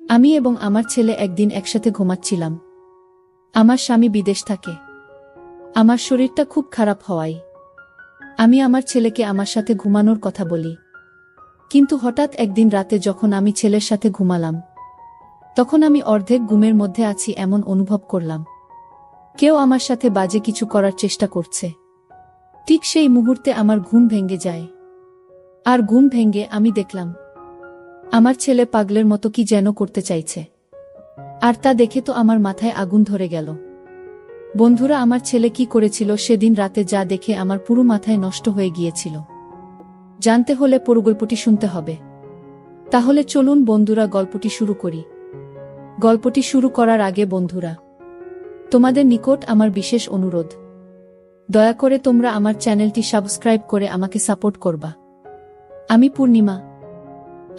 আমি এবং আমার ছেলে একদিন একসাথে ঘুমাচ্ছিলাম। আমার স্বামী বিদেশ থাকে। আমার শরীরটা খুব খারাপ হওয়ায় আমি আমার ছেলেকে আমার সাথে ঘুমানোর কথা বলি। কিন্তু হঠাৎ একদিন রাতে যখন আমি ছেলের সাথে ঘুমালাম, তখন আমি অর্ধেক ঘুমের মধ্যে আছি এমন অনুভব করলাম। কেউ আমার সাথে বাজে কিছু করার চেষ্টা করছে। ঠিক সেই মুহূর্তে আমার ঘুম ভেঙে যায়। আর ঘুম ভেঙে আমি দেখলাম আমার ছেলে পাগলের মতো কি যেন করতে চাইছে। আর তা দেখে তো আমার মাথায় আগুন ধরে গেল। বন্ধুরা, আমার ছেলে কি করেছিল সেদিন রাতে যা দেখে আমার পুরো মাথায় নষ্ট হয়ে গিয়েছিল। জানতে হলে পুরো গল্পটি শুনতে হবে। তাহলে চলুন বন্ধুরা, গল্পটি শুরু করি। গল্পটি শুরু করার আগে বন্ধুরা, তোমাদের নিকট আমার বিশেষ অনুরোধ, দয়া করে তোমরা আমার চ্যানেলটি সাবস্ক্রাইব করে আমাকে সাপোর্ট করবা। আমি পূর্ণিমা।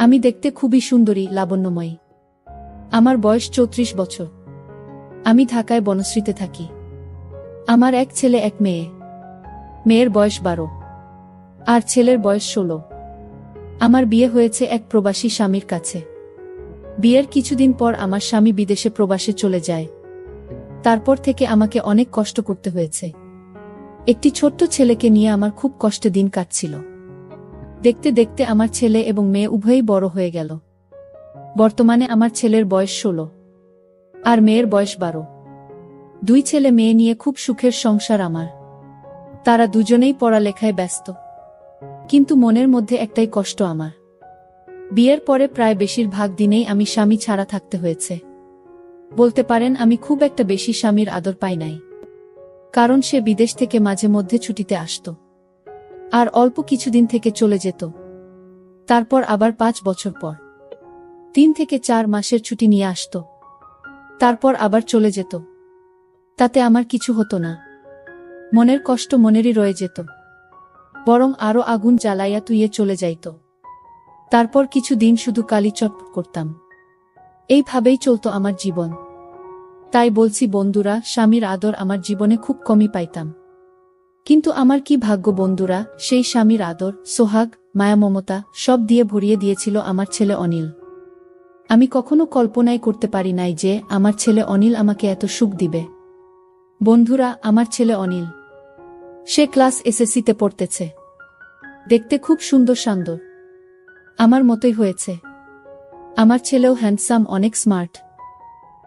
আমি দেখতে খুবই সুন্দরী, লাবণ্যময়ী। আমার বয়স 34 বছর। আমি ঢাকায় বনশ্রীতে থাকি। আমার এক ছেলে এক মেয়ে। মেয়ের বয়স 12 আর ছেলের বয়স 16। আমার বিয়ে হয়েছে এক প্রবাসী স্বামীর কাছে। বিয়ের কিছুদিন পর আমার স্বামী বিদেশে প্রবাসে চলে যায়। তারপর থেকে আমাকে অনেক কষ্ট করতে হয়েছে। একটি ছোট্ট ছেলেকে নিয়ে আমার খুব কষ্টে দিন কাটছিল। দেখতে দেখতে আমার ছেলে এবং মেয়ে উভয়ই বড় হয়ে গেল। বর্তমানে আমার ছেলের বয়স 16 আর মেয়ের বয়স 12। দুই ছেলে মেয়ে নিয়ে খুব সুখের সংসার আমার। তারা দুজনেই পড়ালেখায় ব্যস্ত। কিন্তু মনের মধ্যে একটাই কষ্ট আমার। বিয়ের পরে প্রায় বেশিরভাগ দিনেই আমি স্বামী ছাড়া থাকতে হয়েছে। বলতে পারেন আমি খুব একটা বেশি স্বামীর আদর পাই নাই। কারণ সে বিদেশ থেকে মাঝে মধ্যে ছুটিতে আসত আর অল্প কিছুদিন থেকে চলে যেত। তারপর আবার 5 বছর পর 3 থেকে 4 মাসের ছুটি নিয়ে আসত। তারপর আবার চলে যেত। তাতে আমার কিছু হতো না। মনের কষ্ট মনেরই রয়ে যেত, বরং আরো আগুন জ্বালাইয়া তুইয়ে চলে যাইত। তারপর কিছু দিন শুধু কালি চটপট করতাম। এইভাবেই চলত আমার জীবন। তাই বলছি বন্ধুরা, স্বামীর আদর আমার জীবনে খুব কমই পাইতাম। কিন্তু আমার কি ভাগ্য বন্ধুরা, সেই স্বামীর আদর, সোহাগ, মায়া, মমতা সব দিয়ে ভরিয়ে দিয়েছিল আমার ছেলে অনিল। আমি কখনো কল্পনাই করতে পারি নাই যে আমার ছেলে অনিল আমাকে এত সুখ দিবে। বন্ধুরা, আমার ছেলে অনিল, সে ক্লাস এসএসসিতে পড়তেছে। দেখতে খুব সুন্দর শান্তর, আমার মতোই হয়েছে। আমার ছেলেও হ্যান্ডসাম, অনেক স্মার্ট।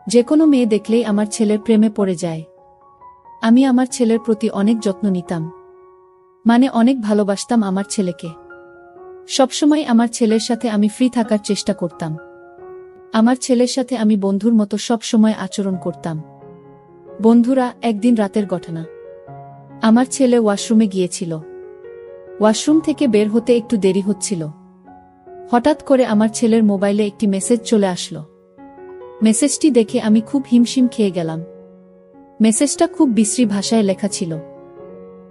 যে কোনো মেয়ে দেখলেই আমার ছেলের প্রেমে পড়ে যায়। আমি আমার ছেলের প্রতি অনেক যত্ন নিতাম, মানে অনেক ভালোবাসতাম আমার ছেলেকে। সবসময় আমার ছেলের সাথে আমি ফ্রি থাকার চেষ্টা করতাম। আমার ছেলের সাথে আমি বন্ধুর মতো সব সময় আচরণ করতাম। বন্ধুরা, একদিন রাতের ঘটনা। আমার ছেলে ওয়াশরুমে গিয়েছিল। ওয়াশরুম থেকে বের হতে একটু দেরি হচ্ছিল। হঠাৎ করে আমার ছেলের মোবাইলে একটি মেসেজ চলে আসলো। মেসেজটি দেখে আমি খুব হিমশিম খেয়ে গেলাম। মেসেজটা খুব বিশ্রী ভাষায় লেখা ছিল।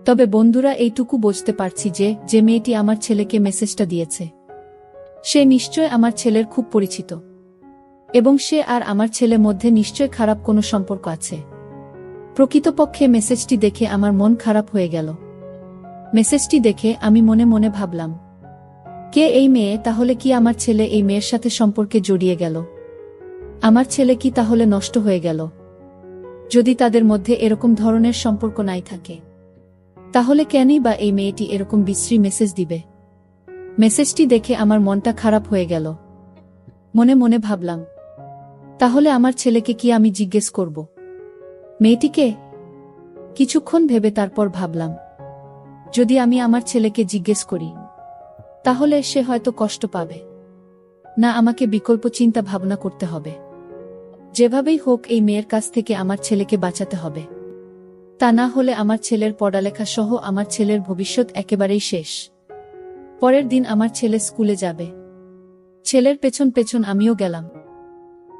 তবে বন্ধুরা, এইটুকু বুঝতে পারছি যে মেয়েটি আমার ছেলেকে মেসেজটা দিয়েছে, সে নিশ্চয় আমার ছেলের খুব পরিচিত এবং সে আর আমার ছেলের মধ্যে নিশ্চয় খারাপ কোনো সম্পর্ক আছে। প্রকৃতপক্ষে মেসেজটি দেখে আমার মন খারাপ হয়ে গেল। মেসেজটি দেখে আমি মনে মনে ভাবলাম, কে এই মেয়ে? তাহলে কি আমার ছেলে এই মেয়ের সাথে সম্পর্কে জড়িয়ে গেল? আমার ছেলে কি তাহলে নষ্ট হয়ে গেল? যদি তাদের মধ্যে এরকম ধরনের সম্পর্ক নাই থাকে, তাহলে কেনই বা এই মেয়েটি এরকম বিশ্রী মেসেজ দিবে? মেসেজটি দেখে আমার মনটা খারাপ হয়ে গেল। মনে মনে ভাবলাম, তাহলে আমার ছেলেকে কি আমি জিজ্ঞেস করব মেয়েটিকে? কিছুক্ষণ ভেবে তারপর ভাবলাম, যদি আমি আমার ছেলেকে জিজ্ঞেস করি, তাহলে সে হয়তো কষ্ট পাবে না। আমাকে বিকল্প চিন্তা ভাবনা করতে হবে। যেভাবেই হোক এই মেয়ের কাছ থেকে আমার ছেলেকে বাঁচাতে হবে। তা না হলে আমার ছেলের পড়ালেখা সহ আমার ছেলের ভবিষ্যৎ একেবারেই শেষ। পরের দিন আমার ছেলে স্কুলে যাবে। ছেলের পেছন পেছন আমিও গেলাম।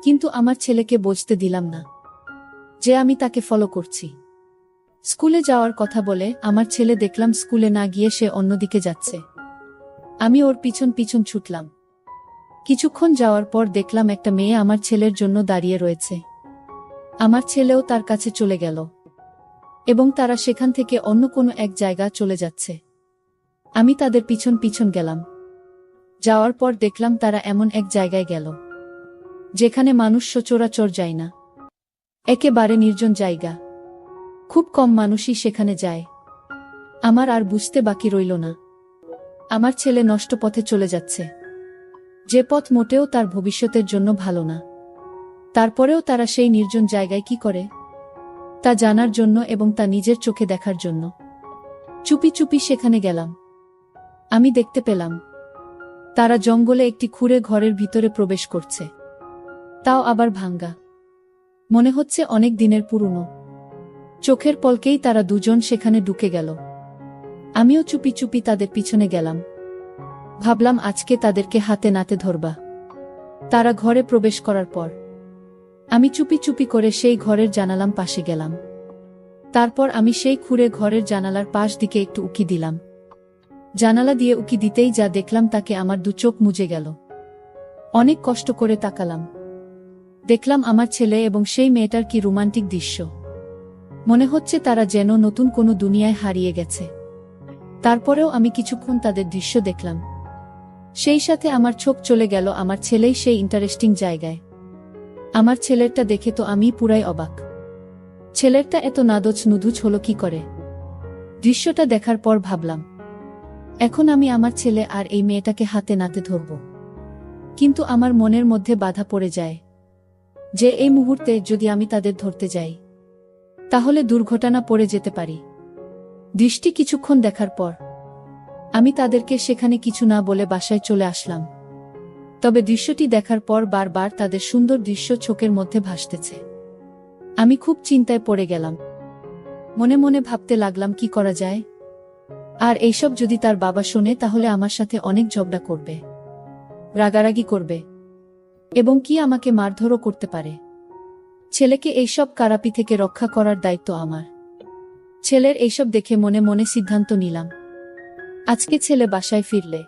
কিন্তু আমার ছেলেকে বুঝতে দিলাম না যে আমি তাকে ফলো করছি। স্কুলে যাওয়ার কথা বলে আমার ছেলে দেখলাম স্কুলে না গিয়ে সে অন্যদিকে যাচ্ছে। আমি ওর পিছন পিছন ছুটলাম। কিছুক্ষণ যাওয়ার পর দেখলাম একটা মেয়ে আমার ছেলের জন্য দাঁড়িয়ে রয়েছে। আমার ছেলেও তার কাছে চলে গেল এবং তারা সেখান থেকে অন্য কোনো এক জায়গা চলে যাচ্ছে। আমি তাদের পিছন পিছন গেলাম। যাওয়ার পর দেখলাম তারা এমন এক জায়গায় গেল যেখানে মানুষ সচরাচর যায় না। একেবারে নির্জন জায়গা। খুব কম মানুষই সেখানে যায়। আমার আর বুঝতে বাকি রইল না। আমার ছেলে নষ্ট পথে চলে যাচ্ছে, যে পথ মোটেও তার ভবিষ্যতের জন্য ভালো না। তারপরেও তারা সেই নির্জন জায়গায় কি করে, তা জানার জন্য এবং তা নিজের চোখে দেখার জন্য চুপি চুপি সেখানে গেলাম। আমি দেখতে পেলাম তারা জঙ্গলে একটি খুঁড়ে ঘরের ভিতরে প্রবেশ করছে, তাও আবার ভাঙ্গা। মনে হচ্ছে অনেক দিনের পুরনো। চোখের পলকেই তারা দুজন সেখানে ঢুকে গেল। আমিও চুপি চুপি তাদের পিছনে গেলাম। ভাবলাম আজকে তাদেরকে হাতে নাতে ধরবা। তারা ঘরে প্রবেশ করার পর আমি চুপি চুপি করে সেই ঘরের জানালার পাশে গেলাম। তারপর আমি সেই খুঁড়ে ঘরের জানালার পাশ দিকে একটু উকি দিলাম। জানালা দিয়ে উকি দিতেই যা দেখলাম তাকে আমার দু চোখ মুজে গেল। অনেক কষ্ট করে তাকালাম। দেখলাম আমার ছেলে এবং সেই মেয়েটার কি রোমান্টিক দৃশ্য। মনে হচ্ছে তারা যেন নতুন কোনো দুনিয়ায় হারিয়ে গেছে। তারপরেও আমি কিছুক্ষণ তাদের দৃশ্য দেখলাম। সেই সাথে আমার চোখ চলে গেল আমার ছেলেই সেই ইন্টারেস্টিং জায়গায়। আমার ছেলেরটা দেখে তো আমি পুরাই অবাক। ছেলেরটা এত নাদোজ নুদুজ হলো কি করে? দৃশ্যটা দেখার পর ভাবলাম, এখন আমি আমার ছেলে আর এই মেয়েটাকে হাতে নাতে ধরব। কিন্তু আমার মনের মধ্যে বাধা পড়ে যায় যে এই মুহূর্তে যদি আমি তাদের ধরতে যাই, তাহলে দুর্ঘটনা পড়ে যেতে পারি। দৃষ্টি কিছুক্ষণ দেখার পর আমি তাদেরকে সেখানে কিছু না বলে বাসায় চলে আসলাম। তবে দৃশ্যটি দেখার পর বারবার তাদের সুন্দর দৃশ্য চোখের মধ্যে ভাসতেছে। আমি খুব চিন্তায় পড়ে গেলাম। মনে মনে ভাবতে লাগলাম কি করা যায়। আর এইসব যদি তার বাবা শোনে তাহলে আমার সাথে অনেক ঝগড়া করবে, রাগারাগি করবে এবং কি আমাকে মারধরও করতে পারে। ছেলেকে এইসব কারাপি থেকে রক্ষা করার দায়িত্ব আমার। ছেলের এইসব দেখে মনে মনে সিদ্ধান্ত নিলাম, আজকে ছেলে বাসায় ফিরলে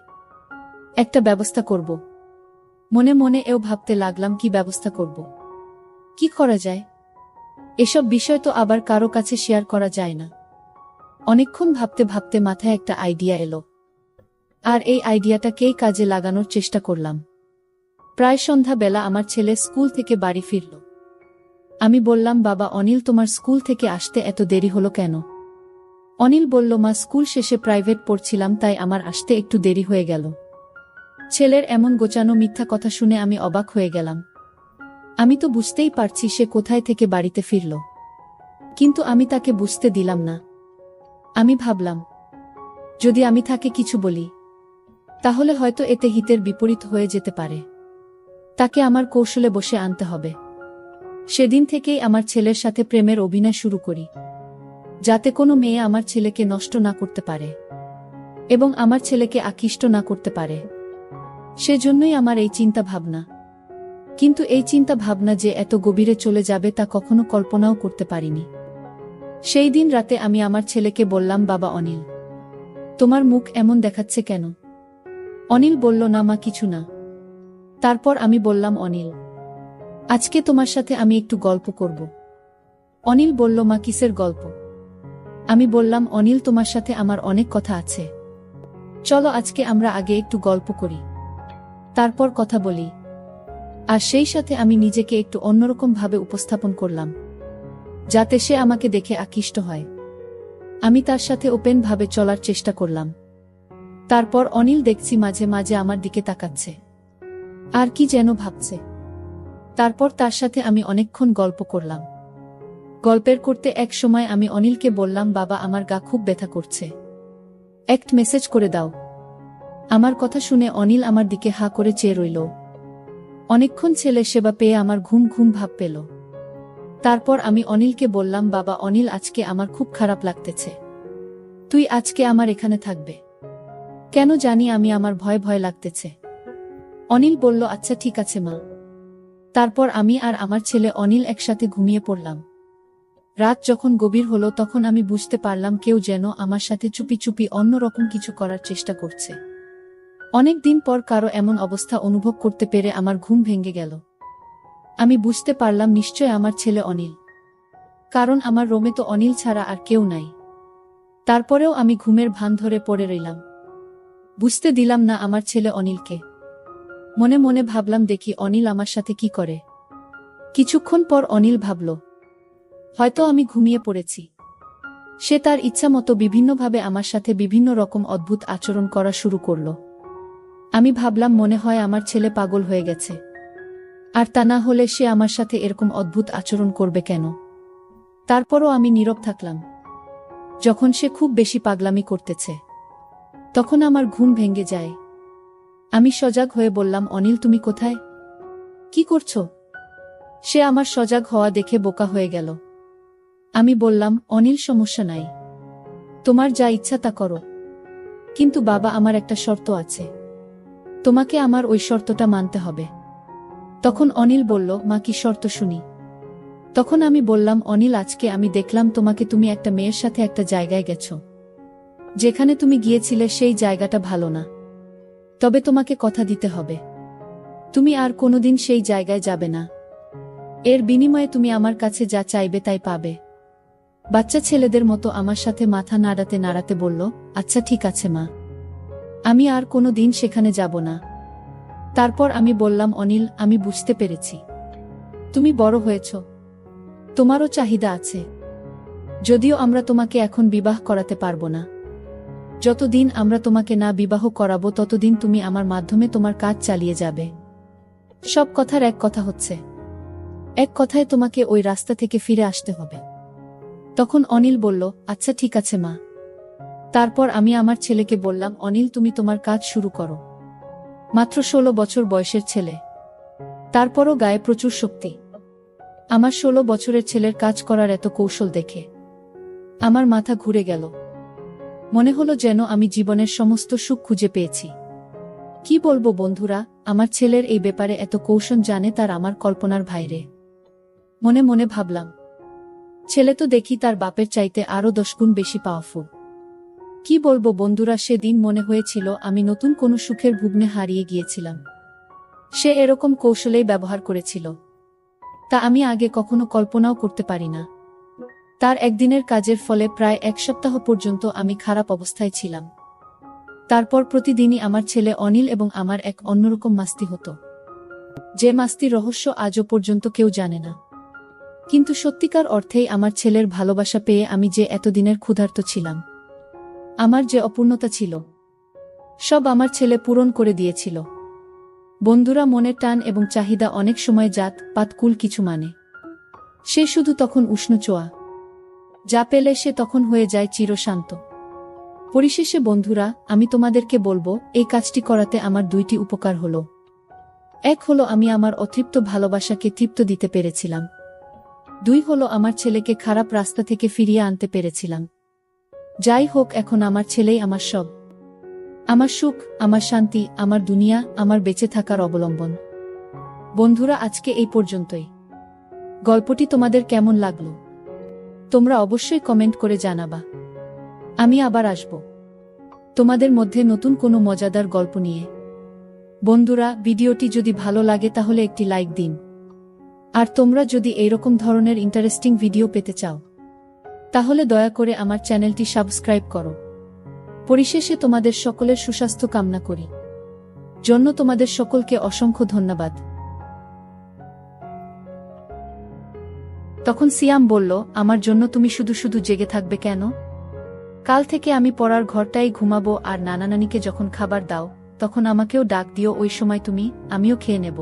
একটা ব্যবস্থা করব। মনে মনে এও ভাবতে লাগলাম কি ব্যবস্থা করব, কি করা যায়। এসব বিষয় তো আবার কারো কাছে শেয়ার করা যায় না। অনেকক্ষণ ভাবতে ভাবতে মাথায় একটা আইডিয়া এলো, আর এই আইডিয়াটাকেই কাজে লাগানোর চেষ্টা করলাম। প্রায় সন্ধ্যা বেলা আমার ছেলে স্কুল থেকে বাড়ি ফিরল। আমি বললাম, বাবা অনিল, তোমার স্কুল থেকে আসতে এত দেরি হলো কেন? অনিল বলল, মা স্কুল শেষে প্রাইভেট পড়ছিলাম, তাই আমার আসতে একটু দেরি হয়ে গেল। ছেলের এমন গোছানো মিথ্যা কথা শুনে আমি অবাক হয়ে গেলাম। আমি তো বুঝতেই পারছি সে কোথায় থেকে বাড়িতে ফিরল, কিন্তু আমি তাকে বুঝতে দিলাম না। আমি ভাবলাম, যদি আমি তাকে কিছু বলি তাহলে হয়তো এতে হিতের বিপরীত হয়ে যেতে পারে। তাকে আমার কৌশলে বসে আনতে হবে। সেদিন থেকেই আমার ছেলের সাথে প্রেমের অভিনয় শুরু করি, যাতে কোনো মেয়ে আমার ছেলেকে নষ্ট না করতে পারে এবং আমার ছেলেকে আকৃষ্ট না করতে পারে। সেজন্যই আমার এই চিন্তা ভাবনা। কিন্তু এই চিন্তা ভাবনা যে এত গভীরে চলে যাবে তা কখনো কল্পনাও করতে পারিনি। সেই দিন রাতে আমি আমার ছেলেকে বললাম, বাবা অনিল, তোমার মুখ এমন দেখাচ্ছে কেন? অনিল বলল, না মা, কিছু না। তারপর আমি বললাম, অনিল, আজকে তোমার সাথে আমি একটু গল্প করব। অনিল বলল, মা, কিসের গল্প? আমি বললাম, অনিল, তোমার সাথে আমার অনেক কথা আছে। চলো আজকে আমরা আগে একটু গল্প করি, তারপর কথা বলি। আর সেই সাথে আমি নিজেকে একটু অন্যরকম ভাবে উপস্থাপন করলাম, যাতে সে আমাকে দেখে আকৃষ্ট হয়। আমি তার সাথে ওপেন ভাবে চলার চেষ্টা করলাম। তারপর অনিল দেখছি মাঝে মাঝে আমার দিকে তাকাচ্ছে, আর কি যেন ভাবছে। তারপর তার সাথে আমি অনেকক্ষণ গল্প করলাম। গল্পের করতে এক সময় আমি অনিলকে বললাম, বাবা, আমার গা খুব ব্যথা করছে, একটা মেসেজ করে দাও। আমার কথা শুনে অনিল আমার দিকে হা করে চেয়ে রইল। অনেকক্ষণ ছেলে সেবা পেয়ে আমার ঘুম ঘুম ভাব পেল। তারপর আমি অনিলকে বললাম, বাবা অনিল, আজকে আমার খুব খারাপ লাগতেছে। তুই আজকে আমার এখানে থাকবে? কেন জানি আমি আমার ভয় ভয় লাগতেছে। অনিল বলল, আচ্ছা ঠিক আছে মা। তারপর আমি আর আমার ছেলে অনিল একসাথে ঘুমিয়ে পড়লাম। রাত যখন গভীর হলো তখন আমি বুঝতে পারলাম কেউ যেন আমার সাথে চুপি চুপি অন্যরকম কিছু করার চেষ্টা করছে। অনেক দিন পর কারো এমন অবস্থা অনুভব করতে পেরে আমার ঘুম ভেঙে গেল। আমি বুঝতে পারলাম নিশ্চয় আমার ছেলে অনিল, কারণ আমার রুমে তো অনিল ছাড়া আর কেউ নাই। তারপরেও আমি ঘুমের ভান ধরে পড়ে রইলাম, বুঝতে দিলাম না আমার ছেলে অনিলকে। মনে মনে ভাবলাম দেখি অনিল আমার সাথে কি করে। কিছুক্ষণ পর অনিল ভাবল, হয়তো আমি ঘুমিয়ে পড়েছি। সে তার ইচ্ছামতো বিভিন্নভাবে আমার সাথে বিভিন্ন রকম অদ্ভুত আচরণ করা শুরু করল। আমি ভাবলাম মনে হয় আমার ছেলে পাগল হয়ে গেছে। আর তা না হলে সে আমার সাথে এরকম অদ্ভুত আচরণ করবে কেন? তারপরও আমি নীরব থাকলাম। যখন সে খুব বেশি পাগলামি করতেছে, তখন আমার ঘুম ভেঙে যায়। আমি সজাগ হয়ে বললাম, অনিল তুমি কোথায়? কি করছো? সে আমার সজাগ হওয়া দেখে বোকা হয়ে গেল। আমি বললাম, অনিল সমস্যা নাই, তোমার যা ইচ্ছা তা করো, কিন্তু বাবা আমার একটা শর্ত আছে, তোমাকে আমার ওই শর্তটা মানতে হবে। তখন অনিল বলল, মা কি শর্ত শুনি। তখন আমি বললাম, অনিল আজকে আমি দেখলাম তোমাকে, তুমি একটা মেয়ের সাথে একটা জায়গায় গেছো। যেখানে তুমি গিয়েছিলে সেই জায়গাটা ভালো না, তবে তোমাকে কথা দিতে হবে তুমি আর কোনোদিন সেই জায়গায় যাবে না। এর বিনিময়ে তুমি আমার কাছে যা চাইবে তাই পাবে। বাচ্চা ছেলেদের মতো আমার সাথে মাথা নাড়াতে নাড়াতে বলল, আচ্ছা ঠিক আছে মা, আমি আর কোনো দিন সেখানে যাব না। তারপর আমি বললাম, অনিল আমি বুঝতে পেরেছি, তুমি বড় হয়েছ, তোমারও চাহিদা আছে। যদিও আমরা তোমাকে এখন বিবাহ করাতে পারবো না, যতদিন আমরা তোমাকে না বিবাহ করাবো ততদিন তুমি আমার মাধ্যমে তোমার কাজ চালিয়ে যাবে। সব কথার এক কথা হচ্ছে, এক কথায় তোমাকে ওই রাস্তা থেকে ফিরে আসতে হবে। তখন অনিল বলল, আচ্ছা ঠিক আছে মা। তারপর আমি আমার ছেলেকে বললাম, অনিল তুমি তোমার কাজ শুরু করো। মাত্র 16 বছর বয়সের ছেলে, তারপরও গায়ে প্রচুর শক্তি। আমার 16 বছরের ছেলের কাজ করার এত কৌশল দেখে আমার মাথা ঘুরে গেল। মনে হলো যেন আমি জীবনের সমস্ত সুখ খুঁজে পেয়েছি। কি বলবো বন্ধুরা, আমার ছেলের এই ব্যাপারে এত কৌশল জানে তার আমার কল্পনার বাইরে। মনে মনে ভাবলাম, ছেলে তো দেখি তার বাপের চাইতে আরো 10 গুণ বেশি পাওয়ারফুল। কি বলবো বন্ধুরা, সেদিন মনে হয়েছিল আমি নতুন কোনো সুখের ভুবনে হারিয়ে গিয়েছিলাম। সে এরকম কৌশলেই ব্যবহার করেছিল, তা আমি আগে কখনো কল্পনাও করতে পারি না। তার একদিনের কাজের ফলে প্রায় 1 সপ্তাহ পর্যন্ত আমি খারাপ অবস্থায় ছিলাম। তারপর প্রতিদিনই আমার ছেলে অনিল এবং আমার এক অন্যরকম মাস্তি হতো, যে মাস্তির রহস্য আজও পর্যন্ত কেউ জানে না। কিন্তু সত্যিকার অর্থেই আমার ছেলের ভালোবাসা পেয়ে আমি যে এতদিনের ক্ষুধার্ত ছিলাম, আমার যে অপূর্ণতা ছিল, সব আমার ছেলে পূরণ করে দিয়েছিল। বন্ধুরা, মনের টান এবং চাহিদা অনেক সময় জাত পাত কুল কিছু মানে। সে শুধু তখন উষ্ণ চোয়া, যা পেলে সে তখন হয়ে যায় চিরশান্ত। পরিশেষে বন্ধুরা, আমি তোমাদেরকে বলবো, এই কাজটি করাতে আমার 2টি উপকার হলো। এক হলো আমি আমার অতৃপ্ত ভালোবাসাকে তৃপ্ত দিতে পেরেছিলাম। 2 হলো আমার ছেলেকে খারাপ রাস্তা থেকে ফিরিয়ে আনতে পেরেছিলাম। যাই হোক, এখন আমার ছেলেই আমার সব, আমার সুখ, আমার শান্তি, আমার দুনিয়া, আমার বেঁচে থাকার অবলম্বন। বন্ধুরা, আজকে এই পর্যন্তই। গল্পটি তোমাদের কেমন লাগলো তোমরা অবশ্যই কমেন্ট করে জানাবা। আমি আবার আসব তোমাদের মধ্যে নতুন কোনো মজাদার গল্প নিয়ে। বন্ধুরা, ভিডিওটি যদি ভালো লাগে তাহলে একটি লাইক দিন। আর তোমরা যদি এইরকম ধরনের ইন্টারেস্টিং ভিডিও পেতে চাও, তাহলে দয়া করে আমার চ্যানেলটি সাবস্ক্রাইব করো। পরিশেষে তোমাদের সকলের সুস্বাস্থ্য কামনা করি। জন্য তোমাদের সকলকে অসংখ্য ধন্যবাদ। তখন সিয়াম বলল, আমার জন্য তুমি শুধু শুধু জেগে থাকবে কেন? কাল থেকে আমি পড়ার ঘরটাই ঘুমাবো, আর নানা নানিকে যখন খাবার দাও তখন আমাকেও ডাক দিও, ওই সময় আমিও খেয়ে নেব।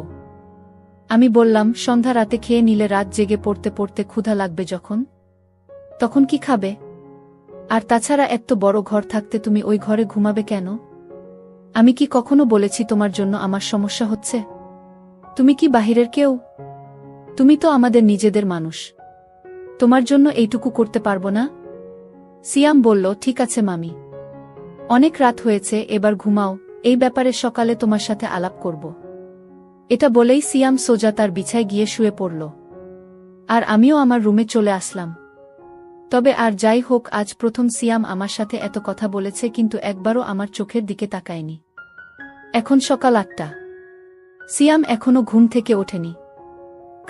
আমি বললাম, সন্ধ্যা রাতে খেয়ে নিলে রাত জেগে পড়তে পড়তে ক্ষুধা লাগবে যখন, তখন কি খাবে? আর তাছাড়া এত বড় ঘর থাকতে তুমি ওই ঘরে ঘুমাবে কেন? আমি কি কখনো বলেছি তোমার জন্য আমার সমস্যা হচ্ছে? তুমি কি বাহিরের কেউ? তুমি তো আমাদের নিজেদের মানুষ, তোমার জন্য এইটুকু করতে পারবো না? সিয়াম বলল, ঠিক আছে মামি, অনেক রাত হয়েছে, এবার ঘুমাও, এই ব্যাপারে সকালে তোমার সাথে আলাপ করব। এটা বলেই সিয়াম সোজা তার বিছায় গিয়ে শুয়ে পড়ল, আর আমিও আমার রুমে চলে আসলাম। তবে আর যাই হোক, আজ প্রথম সিয়াম আমার সাথে এত কথা বলেছে, কিন্তু একবারও আমার চোখের দিকে তাকায়নি। এখন সকাল 8টা, সিয়াম এখনো ঘুম থেকে ওঠেনি।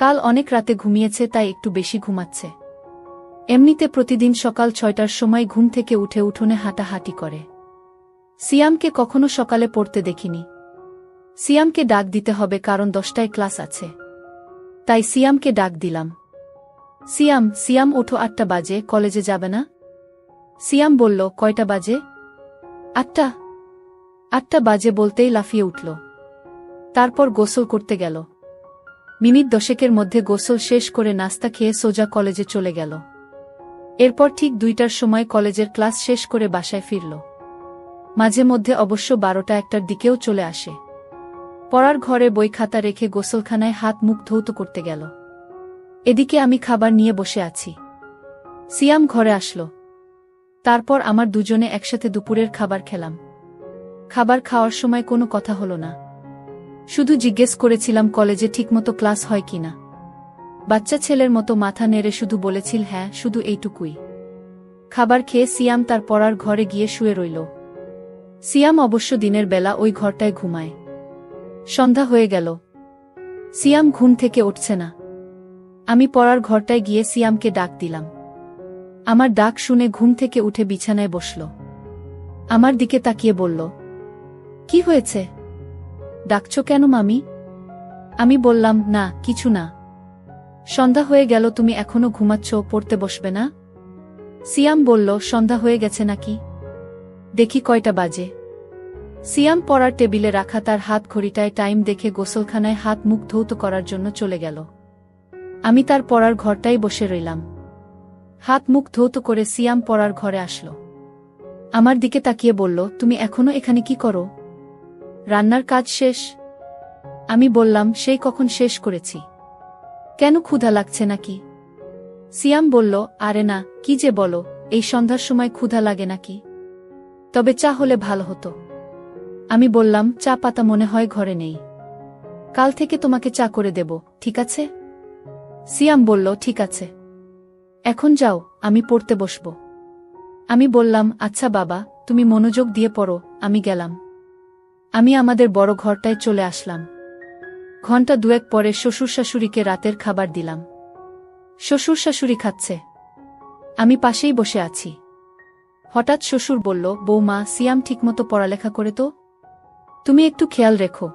কাল অনেক রাতে ঘুমিয়েছে, তাই একটু বেশি ঘুমাচ্ছে। এমনিতে প্রতিদিন সকাল 6টার সময় ঘুম থেকে উঠে উঠোনে হাঁটাহাঁটি করে। সিয়ামকে কখনো সকালে পড়তে দেখিনি। সিয়ামকে ডাক দিতে হবে কারণ 10টায় ক্লাস আছে। তাই সিয়ামকে ডাক দিলাম। সিয়াম, সিয়াম ওঠো, 8টা বাজে, কলেজে যাবে না? সিয়াম বলল, কয়টা বাজে? 8টা। 8টা বাজে বলতেই লাফিয়ে উঠল। তারপর গোসল করতে গেল। মিনিট 10 মধ্যে গোসল শেষ করে নাস্তা খেয়ে সোজা কলেজে চলে গেল। এরপর ঠিক 2টার সময় কলেজের ক্লাস শেষ করে বাসায় ফিরল। মাঝে মধ্যে অবশ্য 12টা-1টার দিকেও চলে আসে। পড়ার ঘরে বই খাতা রেখে গোসলখানায় হাত মুখ ধৌত করতে গেল। এদিকে আমি খাবার নিয়ে বসে আছি। সিয়াম ঘরে আসলো। তারপর আমার দুজনে একসাথে দুপুরের খাবার খেলাম। খাবার খাওয়ার সময় কোনো কথা হলো না। শুধু জিজ্ঞেস করেছিলাম কলেজে ঠিকমতো ক্লাস হয় কিনা। বাচ্চা ছেলের মতো মাথা নেড়ে শুধু বলেছিল হ্যাঁ, শুধু এইটুকুই। খাবার খেয়ে সিয়াম তার পড়ার ঘরে গিয়ে শুয়ে রইল। সিয়াম অবশ্য দিনের বেলা ওই ঘরটায় ঘুমায়। সন্ধ্যা হয়ে গেল। সিয়াম ঘুম থেকে উঠছে না। আমি পড়ার ঘরটায় গিয়ে সিয়ামকে ডাক দিলাম। আমার ডাক শুনে ঘুম থেকে উঠে বিছানায় বসল। আমার দিকে তাকিয়ে বলল, কি হয়েছে? ডাকছো কেন মামি? আমি বললাম, না কিছু না। সন্ধ্যা হয়ে গেল, তুমি এখনো ঘুমাচ্ছ, পড়তে বসবে না? সিয়াম বলল, সন্ধ্যা হয়ে গেছে নাকি? দেখি কয়টা বাজে। সিয়াম পড়ার টেবিলে রাখা তার হাত ঘড়িটায় টাইম দেখে গোসলখানায় হাত মুখ ধৌত করার জন্য চলে গেল। আমি তার পড়ার ঘরটাই বসে রইলাম। হাত মুখ ধৌত করে সিয়াম পড়ার ঘরে আসলো। আমার দিকে তাকিয়ে বলল, তুমি এখনো এখানে কি করো? রান্নার কাজ শেষ? আমি বললাম, সেই কখন শেষ করেছি। কেন, ক্ষুধা লাগছে নাকি? সিয়াম বলল, আরে না, কি যে বলো, এই সন্ধ্যার সময় ক্ষুধা লাগে নাকি? তবে চা হলে ভালো হতো। আমি বললাম, চা পাতা মনে হয় ঘরে নেই। কাল থেকে তোমাকে চা করে দেব, ঠিক আছে? সিয়াম বলল, ঠিক আছে। এখন যাও, আমি পড়তে বসব। আমি বললাম, আচ্ছা বাবা, তুমি মনোযোগ দিয়ে পড়ো, আমি গেলাম। আমি আমাদের বড় ঘরটায় চলে আসলাম। ঘণ্টা 2 পরে শ্বশুর শাশুড়িকে রাতের খাবার দিলাম। শ্বশুর শাশুড়ি খাচ্ছে। আমি পাশেই বসে আছি। হঠাৎ শ্বশুর বলল, বৌমা, সিয়াম ঠিকমতো পড়ালেখা করে তো? তুমি একটু খেয়াল রেখো।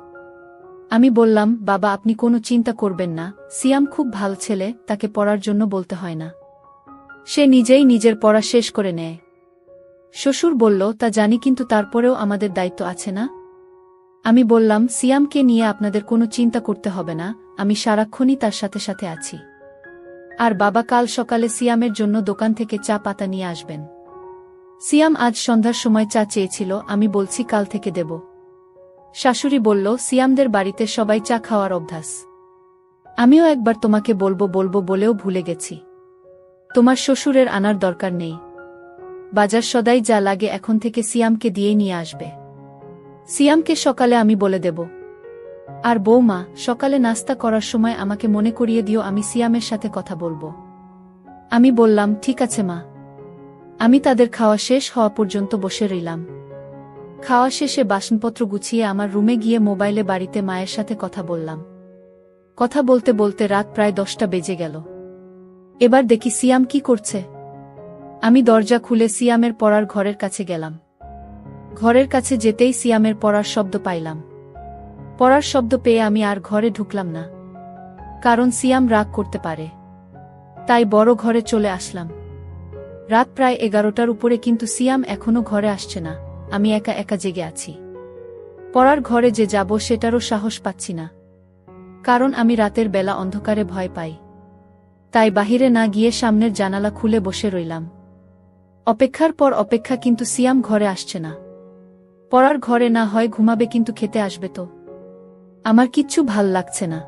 আমি বললাম, বাবা আপনি কোনো চিন্তা করবেন না, সিয়াম খুব ভালো ছেলে, তাকে পড়ার জন্য বলতে হয় না। সে নিজেই নিজের পড়া শেষ করে নেয়। শ্বশুর বলল, তা জানি, কিন্তু তারপরেও আমাদের দায়িত্ব আছে না? আমি বললাম, সিয়ামকে নিয়ে আপনাদের কোনো চিন্তা করতে হবে না, আমি সারাক্ষণই তার সাথে সাথে আছি। আর বাবা কাল সকালে সিয়ামের জন্য দোকান থেকে চা পাতা নিয়ে আসবেন। সিয়াম আজ সন্ধ্যার সময় চা চেয়েছিল, আমি বলছি কাল থেকে দেব। শাশুড়ি বলল, সিয়ামদের বাড়িতে সবাই চা খাওয়ার অভ্যাস। আমিও একবার তোমাকে বলবো বলবো বলেও ভুলে গেছি। তোমার শ্বশুরের আনার দরকার নেই। বাজার সদাই যা লাগে এখন থেকে সিয়ামকে দিয়েই নিয়ে আসবে। সিয়ামকে সকালে আমি বলে দেব। আর বৌমা, সকালে নাস্তা করার সময় আমাকে মনে করিয়ে দিও, আমি সিয়ামের সাথে কথা বলবো। আমি বললাম, ঠিক আছে মা। আমি তাদের খাওয়া শেষ হওয়া পর্যন্ত বসে রইলাম। খাওয়া শেষে বাসনপত্র গুছিয়ে আমার রুমে গিয়ে মোবাইলে বাড়িতে মায়ের সাথে কথা বললাম। কথা বলতে বলতে রাত প্রায় 10টা বেজে গেল। এবার দেখি সিয়াম কি করছে। আমি দরজা খুলে সিয়ামের পড়ার ঘরের কাছে গেলাম। ঘরের কাছে যেতেই সিয়ামের পড়ার শব্দ পাইলাম। পড়ার শব্দ পেয়ে আমি আর ঘরে ঢুকলাম না, কারণ সিয়াম রাগ করতে পারে। তাই বড় ঘরে চলে আসলাম। রাত প্রায় 11টার উপরে, কিন্তু সিয়াম এখনো ঘরে আসছে না। আমি একা একা জেগে আছি। পড়ার ঘরে যে যাব সেটারও সাহস পাচ্ছি না, কারণ আমি রাতের বেলা অন্ধকারে ভয় পাই। তাই বাহিরে না গিয়ে সামনের জানালা খুলে বসে রইলাম। অপেক্ষার পর অপেক্ষা, কিন্তু সিয়াম ঘরে আসছে না। পড়ার ঘরে না হয় ঘুমাবে, কিন্তু খেতে আসবে তো? আমার কিচ্ছু ভাল লাগছে না।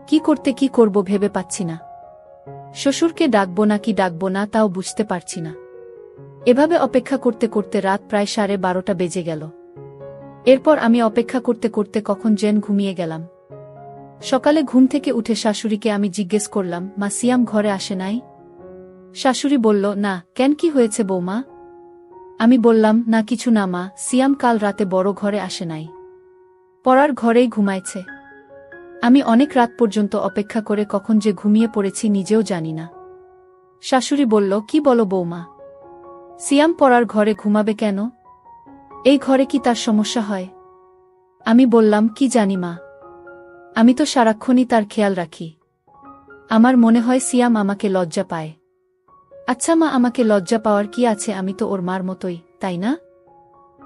কি করব ভেবে পাচ্ছি না। শ্বশুরকে ডাকবো নাকি ডাকবো না তাও বুঝতে পারছি না। এভাবে অপেক্ষা করতে করতে রাত প্রায় 12:30 বেজে গেল। এরপর আমি অপেক্ষা করতে করতে কখন যেন ঘুমিয়ে গেলাম। সকালে ঘুম থেকে উঠে শাশুড়িকে আমি জিজ্ঞেস করলাম, মা, সিয়াম ঘরে আসে নাই? শাশুড়ি বলল, না, কেন, কি হয়েছে বৌমা? আমি বললাম, না কিছু না মা, সিয়াম কাল রাতে বড় ঘরে আসে নাই, পড়ার ঘরেই ঘুমাইছে। আমি অনেক রাত পর্যন্ত অপেক্ষা করে কখন যে ঘুমিয়ে পড়েছি নিজেও জানি না। শাশুড়ি বলল, কি বলো বৌমা? সিয়াম পড়ার ঘরে ঘুমাবে কেন? এই ঘরে কি তার সমস্যা হয়? আমি বললাম, কি জানি মা। আমি তো সারাক্ষণই তার খেয়াল রাখি। আমার মনে হয় সিয়াম আমাকে লজ্জা পায়। আচ্ছা মা, আমাকে লজ্জা পাওয়ার কি আছে? আমি তো ওর মার মতোই, তাই না?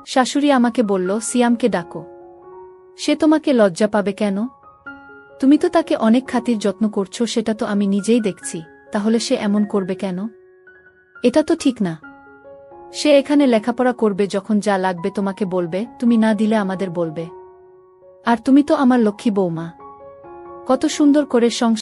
শাশুড়ি আমাকে বলল, সিয়ামকে ডাকো। সে তোমাকে লজ্জা পাবে কেন? তুমি তো তাকে অনেক খাতির যত্ন করছো, সেটা তো আমি নিজেই দেখছি। তাহলে সে এমন করবে কেন? এটা তো ঠিক না। সে এখানে লেখাপড়া করবে, যখন যা লাগবে তোমাকে বলবে, তুমি না দিলে আমাদের বলবে। আর তুমি তো আমার লক্ষ্মী বৌমা, কত সুন্দর করে সংসার